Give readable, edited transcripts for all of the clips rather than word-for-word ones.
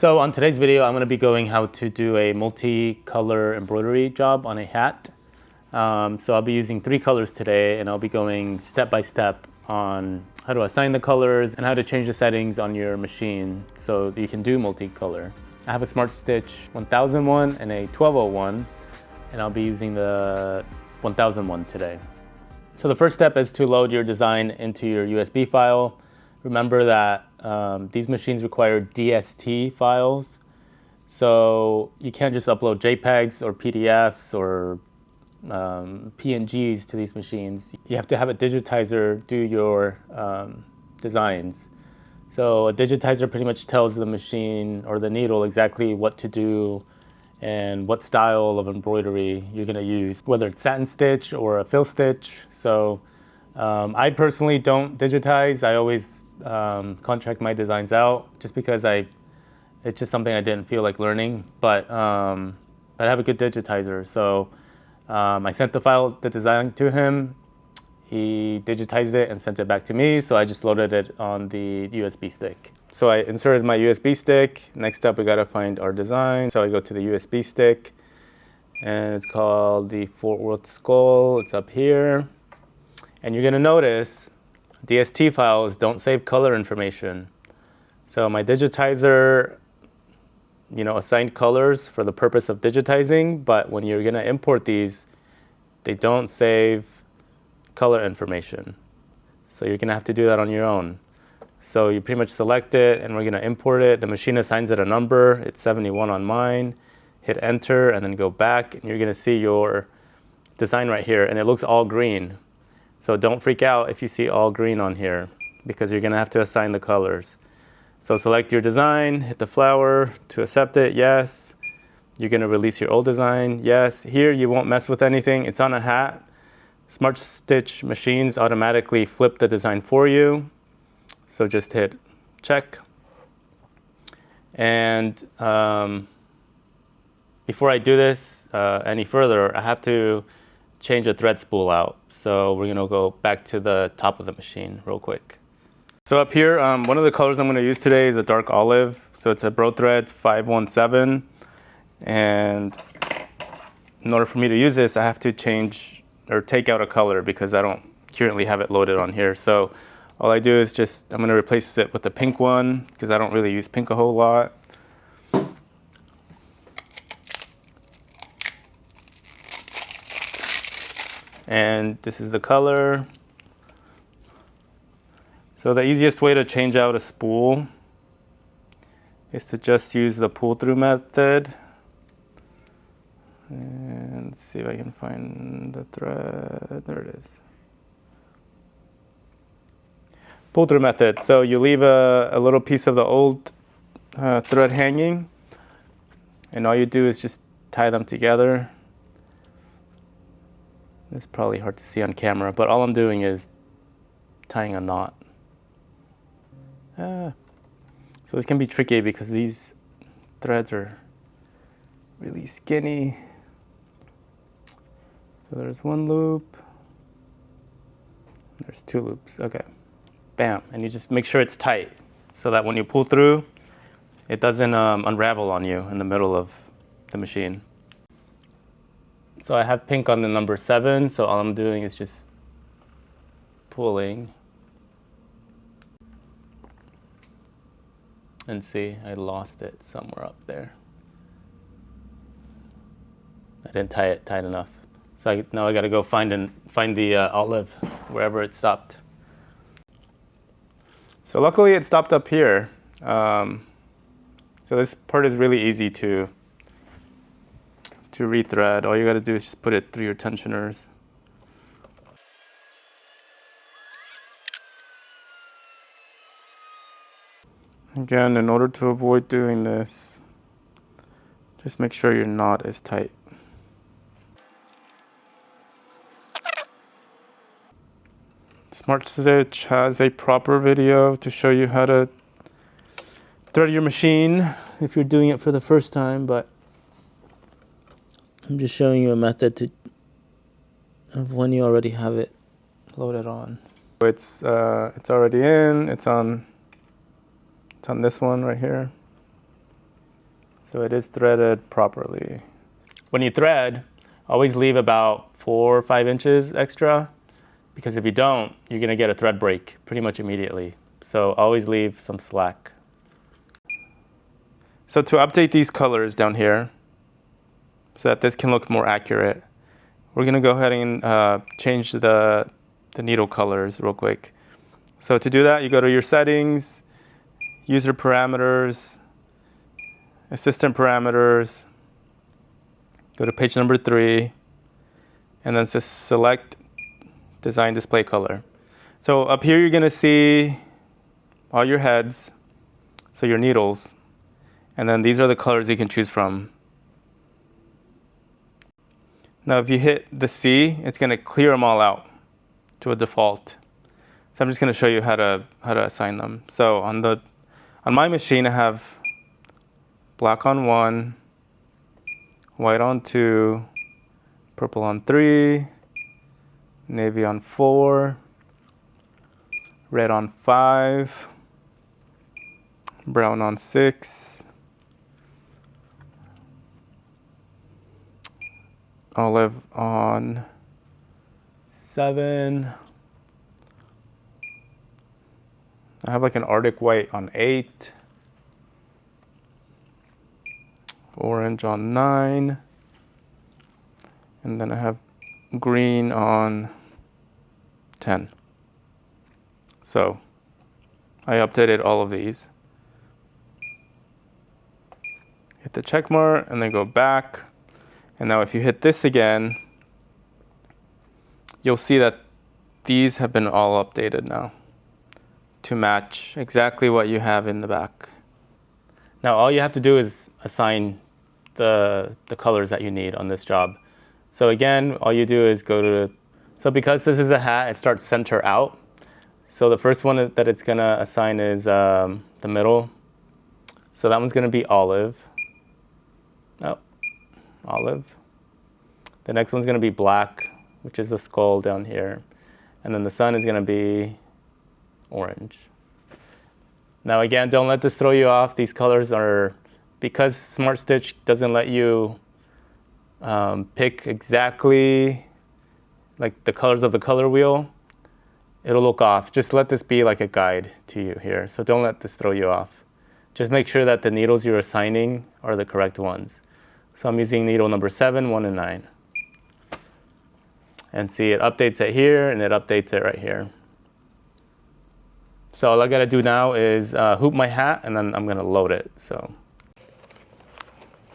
So on today's video, I'm going to be going how to do a multicolor embroidery job on a hat. So I'll be using 3 colors today, and I'll be going step by step on how to assign the colors and how to change the settings on your machine so that you can do multicolor. I have a Smartstitch 1001 and a 1201, and I'll be using the 1001 today. So the first step is to load your design into your USB file. Remember that these machines require DST files, so you can't just upload JPEGs or PDFs or PNGs to these machines. You have to have a digitizer do your designs. So a digitizer pretty much tells the machine or the needle exactly what to do and what style of embroidery you're going to use, whether it's satin stitch or a fill stitch. So I personally don't digitize. I always contract my designs out just because it's just something I didn't feel like learning, but I have a good digitizer. So I sent the design to him. He digitized it and sent it back to me, so I just loaded it on the USB stick. So I inserted my USB stick. Next up, we gotta find our design. So I go to the USB stick, and it's called the Fort Worth Skull. It's up here. And you're gonna notice DST files don't save color information. So my digitizer, assigned colors for the purpose of digitizing, but when you're gonna import these, they don't save color information. So you're gonna have to do that on your own. So you pretty much select it and we're gonna import it. The machine assigns it a number. It's 71 on mine. Hit enter and then go back and you're gonna see your design right here, and it looks all green. So don't freak out if you see all green on here, because you're gonna have to assign the colors. So select your design, hit the flower to accept it, yes. You're gonna release your old design, yes. Here you won't mess with anything, it's on a hat. Smartstitch machines automatically flip the design for you. So just hit check. And before I do this any further, I have to change a thread spool out. So we're gonna go back to the top of the machine real quick. So up here, one of the colors I'm gonna use today is a dark olive. So it's a Bro Thread 517. And in order for me to use this, I have to change or take out a color because I don't currently have it loaded on here. So all I do is I'm gonna replace it with the pink one because I don't really use pink a whole lot. And this is the color. So the easiest way to change out a spool is to just use the pull through method. And let's see if I can find the thread. There it is. Pull through method. So you leave a little piece of the old thread hanging, and all you do is just tie them together. It's probably hard to see on camera, but all I'm doing is tying a knot. So this can be tricky because these threads are really skinny. So there's one loop. There's 2 loops. Okay. Bam. And you just make sure it's tight so that when you pull through, it doesn't unravel on you in the middle of the machine. So I have pink on the number 7, so all I'm doing is just pulling. And see, I lost it somewhere up there. I didn't tie it tight enough. So now I gotta go find the olive wherever it stopped. So luckily it stopped up here. So this part is really easy to rethread. All you gotta do is just put it through your tensioners. Again, in order to avoid doing this, just make sure your knot is tight. Smartstitch has a proper video to show you how to thread your machine if you're doing it for the first time, but I'm just showing you a method of when you already have it loaded on. It's already in. It's on this one right here. So it is threaded properly. When you thread, always leave about 4 or 5 inches extra, because if you don't, you're gonna get a thread break pretty much immediately. So always leave some slack. So to update these colors down here, so that this can look more accurate, we're gonna go ahead and change the needle colors real quick. So to do that, you go to your settings, user parameters, assistant parameters, go to page number 3, and then just select design display color. So up here, you're gonna see all your heads, so your needles, and then these are the colors you can choose from. Now, if you hit the C, it's gonna clear them all out to a default. So I'm just gonna show you how to assign them. So on my machine, I have black on 1, white on 2, purple on 3, navy on 4, red on 5, brown on 6, olive on 7. I have like an Arctic white on 8, orange on 9, and then I have green on 10. So I updated all of these. Hit the check mark and then go back. And now if you hit this again, you'll see that these have been all updated now to match exactly what you have in the back. Now all you have to do is assign the colors that you need on this job. So again, all you do is go to, so because this is a hat, it starts center out. So the first one that it's gonna assign is the middle. So that one's gonna be olive. Oh, olive. The next one's gonna be black, which is the skull down here. And then the sun is gonna be orange. Now again, don't let this throw you off. These colors are, because Smartstitch doesn't let you pick exactly like the colors of the color wheel, it'll look off. Just let this be like a guide to you here. So don't let this throw you off. Just make sure that the needles you're assigning are the correct ones. So I'm using needle number 7, 1, and 9. And see, it updates it here and it updates it right here. So all I gotta do now is hoop my hat and then I'm gonna load it. So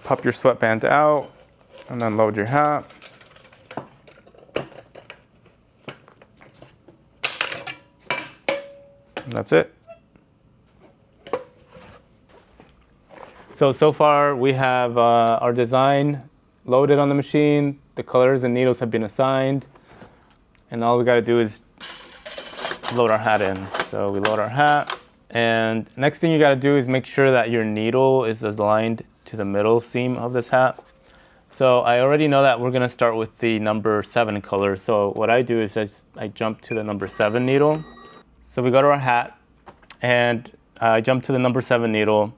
pop your sweatband out and then load your hat. And that's it. So far we have our design loaded on the machine. The colors and needles have been assigned. And all we gotta do is load our hat in. So we load our hat. And next thing you gotta do is make sure that your needle is aligned to the middle seam of this hat. So I already know that we're gonna start with the number 7 color. So what I do is I jump to the number 7 needle. So we go to our hat and I jump to the number 7 needle.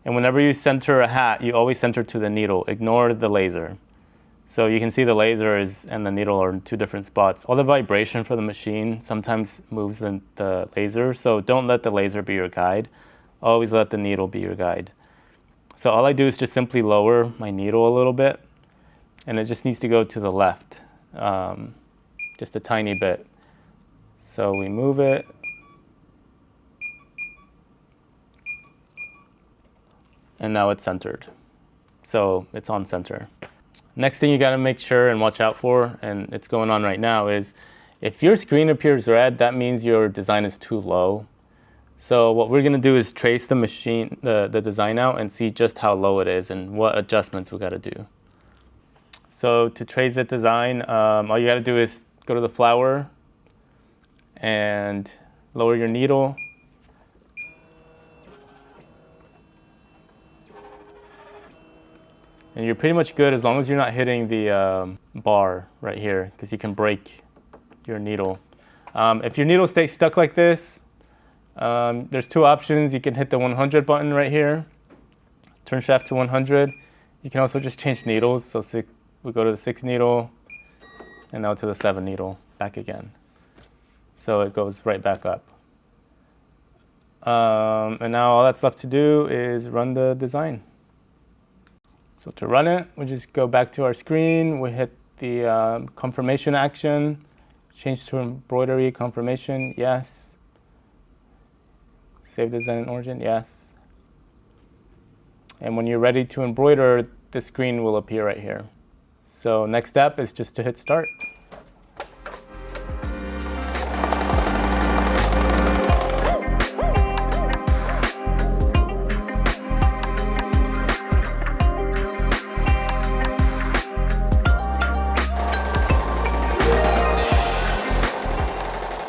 And whenever you center a hat, you always center to the needle. Ignore the laser. So you can see the laser and the needle are in 2 different spots. All the vibration for the machine sometimes moves the laser. So don't let the laser be your guide. Always let the needle be your guide. So all I do is just simply lower my needle a little bit. And it just needs to go to the left, just a tiny bit. So we move it. And now it's centered. So it's on center. Next thing you gotta make sure and watch out for, and it's going on right now, is if your screen appears red, that means your design is too low. So what we're gonna do is trace the machine, the design out and see just how low it is and what adjustments we gotta do. So to trace the design, all you gotta do is go to the flower and lower your needle. And you're pretty much good as long as you're not hitting the bar right here, because you can break your needle. If your needle stays stuck like this, there's 2 options. You can hit the 100 button right here, Turn shaft to 100. You can also just change needles. So we go to the 6 needle and now to the 7 needle, back again. So it goes right back up. And now all that's left to do is run the design. So to run it, we just go back to our screen. We hit the confirmation action, change to embroidery confirmation, yes. Save design in origin, yes. And when you're ready to embroider, the screen will appear right here. So next step is just to hit start.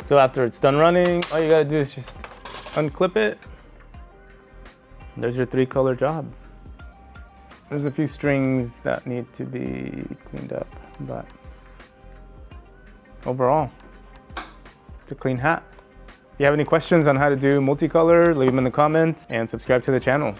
So after it's done running, all you gotta do is just unclip it. There's your 3-color job. There's a few strings that need to be cleaned up, but overall, it's a clean hat. If you have any questions on how to do multicolor, leave them in the comments and subscribe to the channel.